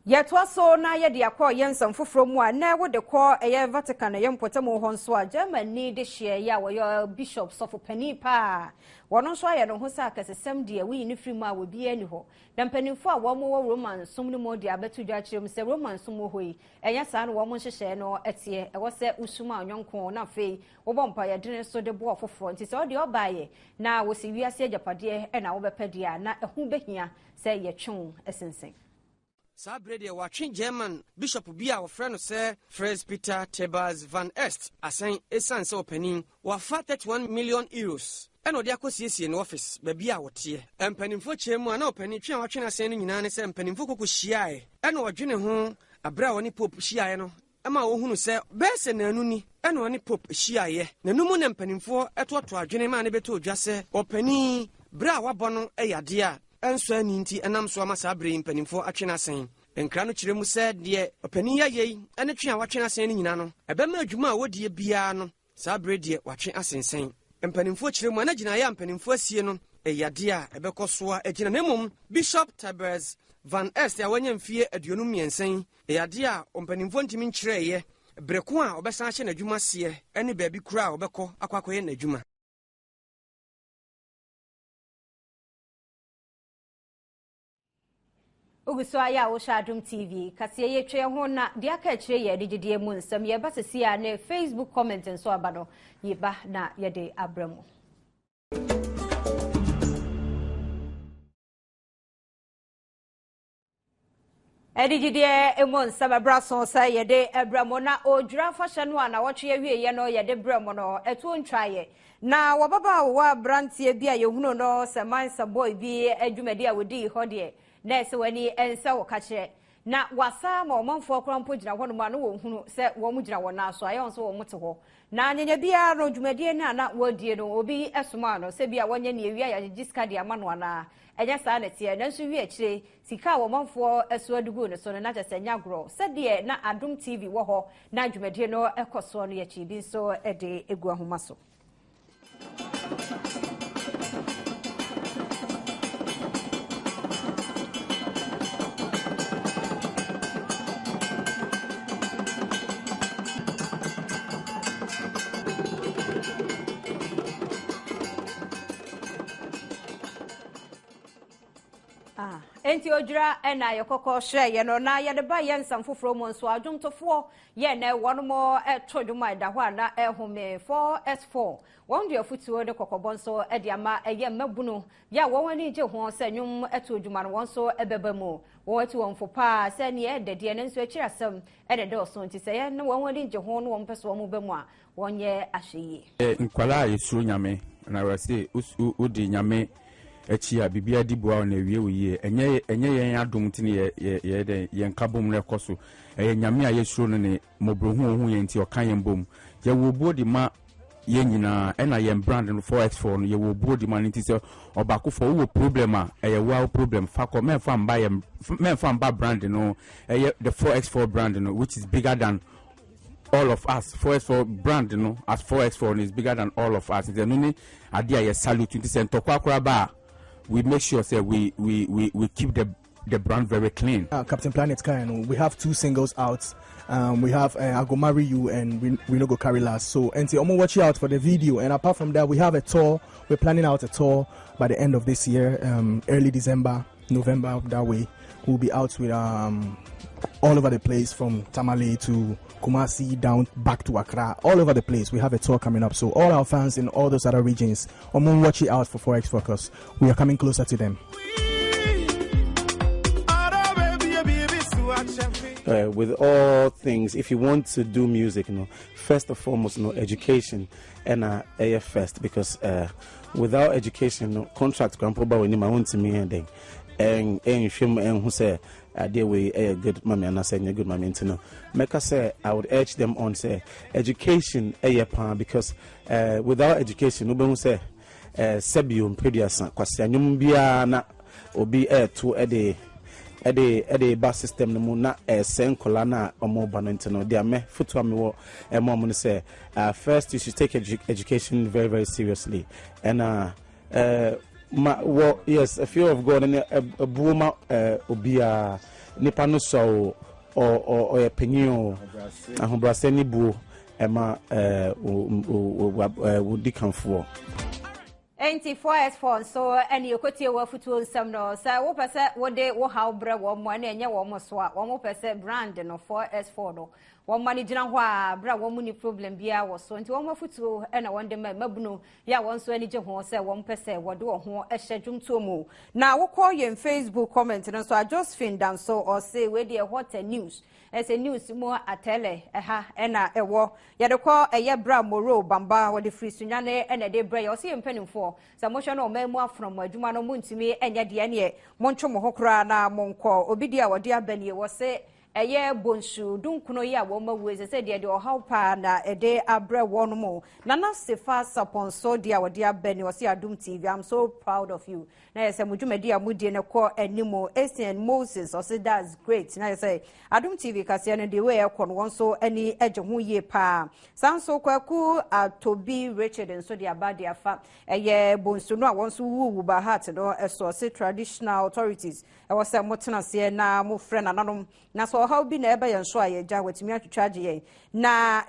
yɛtoa so na yɛde akɔ yɛnsɛm foforɔ mu a na wɔde kɔ ɛyɛ Vatican yɛ mpɔtam hɔ nso a Germany de hyɛ ya wɔyɛ bishop sɔfo pani pa wɔno nso ayɛ no ho sɛ akasesɛm deɛ woyi ne firi mu a wɔbi ani hɔ na mpanimfoɔ a wɔn wɔ Roman som no mu de abɛto dwa kyerɛ mu sɛ Roman som hɔ yi ɛnyɛ saa no wɔn nhyehyɛ no ɛteɛ ɛwɔ sɛ usum a ɔnyɔnko na afei wɔbɔ mpa yɛde so de boɔ foforɔ nti sɛ ɔde ɔbaayɛ na wɔsi wiase agyapadeɛ ɛna wɔbɛpɛ deɛ na ɛho behia sɛ yɛtwe ɛsensen Sabrede watching German Bishop Bia or friend say Fres Peter Tebas van Est assign a son so penny or 31 million euros. And what the in office, baby out here. And penny for chairman, no penny chin watching us sending in and penny for Kushia. And what Jenny home a brown pope Shiano. Ama ohunu say best and nuni and one pope Shia. The numun and penny for at what to a Jenny man beto just say or penny brawa bono a dear. Enso aninti enam so amasabre mpanimfo atwena sen enkra no kyerɛ mu sɛ deɛ opani yɛyɛ ene twe a watwena sen no nyina no ɛbɛma adwuma a wodie bia no sabre deɛ watwe asensen mpanimfo kyerɛ mu ana gyina yɛ mpanimfo asie no ɛyade a ɛbɛkɔ soa agyina nemom Bishop Tebas van Est a wanya mfie aduonum miɛnsen ɛyade a mpanimfo ntimi nkyerɛɛ breko a ɔbɛsan hyɛ n'adwuma seɛ ɛne baabi kura a ɔbɛkɔ akwakoyɛ n'adwuma Uguso ya wo Adom TV Kasee ye twe ho na de aka kire ye de gide mu nsam ye ba sesi a na Facebook comment nso aba no ye ba na ye de abramu Edigide emu nsam abraso sa ye de abramu na odwura fashion no na wotwe ye wie ye no ye de bramu no etu ntwaye na wababa wa brantie bia ye hunu no semansa boy bi adwumadi a wodi ho de nese wani ensa wo kachire na wasa ma omanfo krampo gina ho no ma no wo hunu se wo mu gina wo na so ayo nso wo mute ho na nyanya bia no dwumadie na wodie no obi esoma no se bia wonye ne ewia ya jiska de ama no ana enya saa na tie na nso wi akire sika wo omanfo eso adugu ne so no na jese nya gro se de na Adom TV wo ho na dwumadie no ekoso no ya chi bi so ede egu ahoma so enti odwura ena yekoko hwe ye no na ye de ba ye nsam foforo mo nso adwomtofo ye na wono mo etodwuma da ho ana ehome 4S4 won de afutuo de kokobon so e de ama eye mabunu ya woni je ho se nwum etodwuma no won so ebeba mu won ati won fopa se ne e de de ne nso akira sam e de do so nti se ye na woni je ho no won peso mo bemu a won ye ahweye nkwala yesu nyame na wase udi nyame echi a bibia dibua na wie wie enye yen adom tine ye de yen kabom na ekoso nyame a yesuro no ne mobrohu ohu yen ti okan yen bom ye wo bodi ma ye nyina na yen brand no 4x4 no ye wo bodi ma nti se obakofo wo problem a wow problem fakọ menfa mba brand no the 4x4 brand no which is bigger than all of us. 4x4 brand no as 4x4 is bigger than all of us. The nuni adia ye salute 20% tokwa ba. We make sure say we keep the brand very clean. Captain Planet Kaino, we have 2 singles out. We have I Go Marry You and We No Go Carry Last. So Omo watch out for the video. And apart from that, we have a tour. We're planning out a tour by the end of this year, early December, November, that way. We'll be out with all over the place, from Tamale to Kumasi down back to Accra, all over the place. We have a tour coming up. So all our fans in all those other regions, watch it out for 4x4 because we are coming closer to them. with all things, if you want to do music, first and foremost, education and first, because without education, contract grandpa when my own to me and film and who say I deal with a good mommy and I say a good mommy to know. Make us say I would urge them on say education because without education, no one say Sebium Pediasan, Quasianum Biana obi to a bus system no mu na sen kola na omo banento no dia me foto me wo mom say first you should take education very very seriously and yes a fear of God and a buoma obia nipa no so or a penio ahobrase ni bu ema would come for 4S4 so any okoti wa futu sam no sa wo pese wo de wo ha bre wo mo na enye wo mo so a wo mo pese brand no 4S4 no wo mani gina ho a bra wo mu ni problem bia wo so nti wo mo futu e na won de mabuno ya won so ani je ho se wo pese wo de wo ho e hye to mu na wo call your Facebook comment no so I just find down so Osei we de what news as a news more atele ena ewo ye de call eye bra moro bamba wo de free sunyane ena de bra yo se mpanimfo sa mo hwe no mamu afrom adwuma no muntumi enya de ne montwo mo hokra na monko obidi a wo de abanie wo se eye bonsu dunkuno ya wo mawu se de ohaw pa na ede abre won mo nana sefa saponso de a wo de abanie wo se Adom TV. I'm so proud of you na yese mudwumadi amudie ne ko animo Asian Moses or say that's great na yese Adom TV Kasee no de we e kon won so ani eje ho ye pa sanso kwaku Toby Richard and so de abade afa eye bonsu no a won so wu ba heart no so say traditional authorities e wo say motena se na mo frɛ nananom na so how bi na ebe yen so ayeja wetimi atwatwaje ye na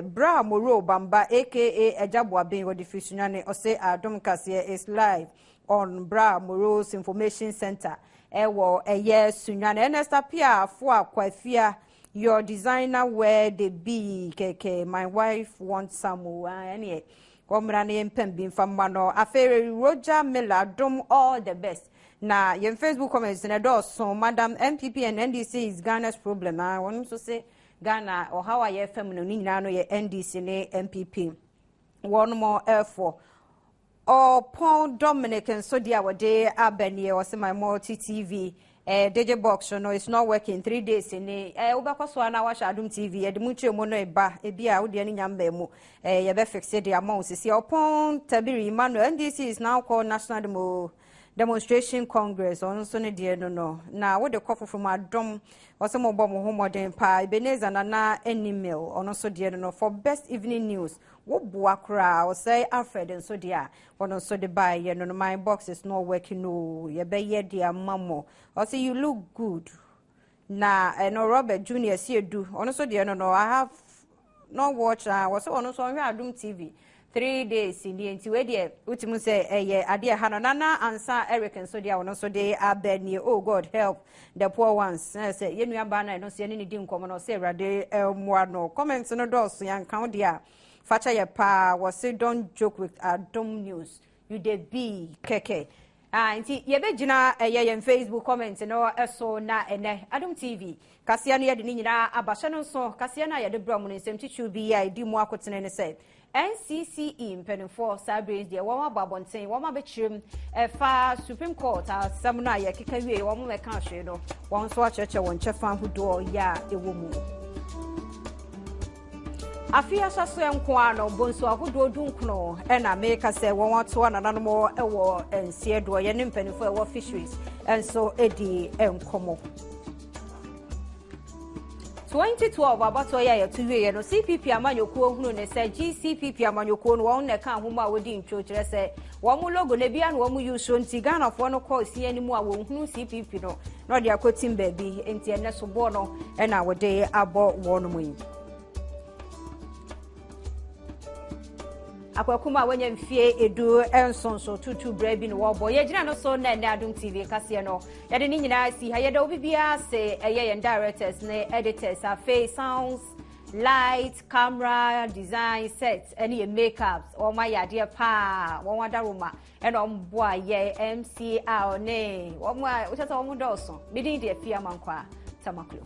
bra moro bamba aka ejaboaben wo de fisunyane Osei Adom Kasee is live on Bra Moro's Information Center. Ewo eye sunyane Ernesta Pia for Kwafia your designer where they be keke my wife wants some any komrane mpembi famano afere Roger Miller Adom all the best. Na yen Facebook comments na do so Madam MPP and NDC is Ghana's problem. I want to say Ghana or how I feminine ni na no ye NDC ne MPP. One more F4 Paul Dominic and so dia wade abani was my multi TV DJ box no it's not working 3 days in obakọ so na watch Adom TV de muche mo no eba bia wo de ni nyamba mu ye be fix the amount see upon Tabiri Emmanuel NDC is now called National Demonstration Congress on so ne de no na wo de kofo from Adom was mo bom ho modern pa Ebenezer na email on so de no for best evening news wo buakra Osei Alfred and so dia ono so de buy ye no my box is not working no ye be ye dia mamo Osei you look good na no Robert Junior see do ono so dia no I have no watch was ono so on Adom TV 3 days in the enti we de utimu say ye ade ha no nana ansa Eric and so dia ono so de abeni oh God help the poor ones say ye nua ba na no se ni di nkomo no say rade elmoa no comments no do so yan count dia Facha ye pa was say don't joke with Adom news. You de be keke. Inti ye be jina ye Facebook comments no eso na ene Adom TV. Kasee no ye de ni nyina abahye no so Kasee na ye de bra mu ne nsem chichu bi ya di mu akotene ne say NCCE mpenifo Sabres de won ababonten won abechirem fa Supreme Court asam na ye keka wie won me ka hwe no won so acheche won chefa hudo ya ewo mu Afia saso enko ano bonso ahodo dunkuno na make say won wato anananom ewo ensie do ye ne mpanifo ewo fisheries enso edi enkomo 2012 abato ya tuwe no CPP amanyokuo hunu ne say GCPP amanyokuo no won ne ka homa wodi ntwo kire say won logo ne bia no won use nti Ghana fo no call si animu a won hunu CPP no de akotim baabi enti ene so bo no na wode abo won mu yi akwakuma wanya mfie edu ensonso tutu bra bi no wobo ye gina no so na Adom TV Kasee no ye de ni nyina si ha ye da obibia se ye directors ne editors afa sounds light camera design set any makeups or my idea pa won wada roma and on boy ye MCR ne won wa utata won do so bidin de afia mankwa tamaklo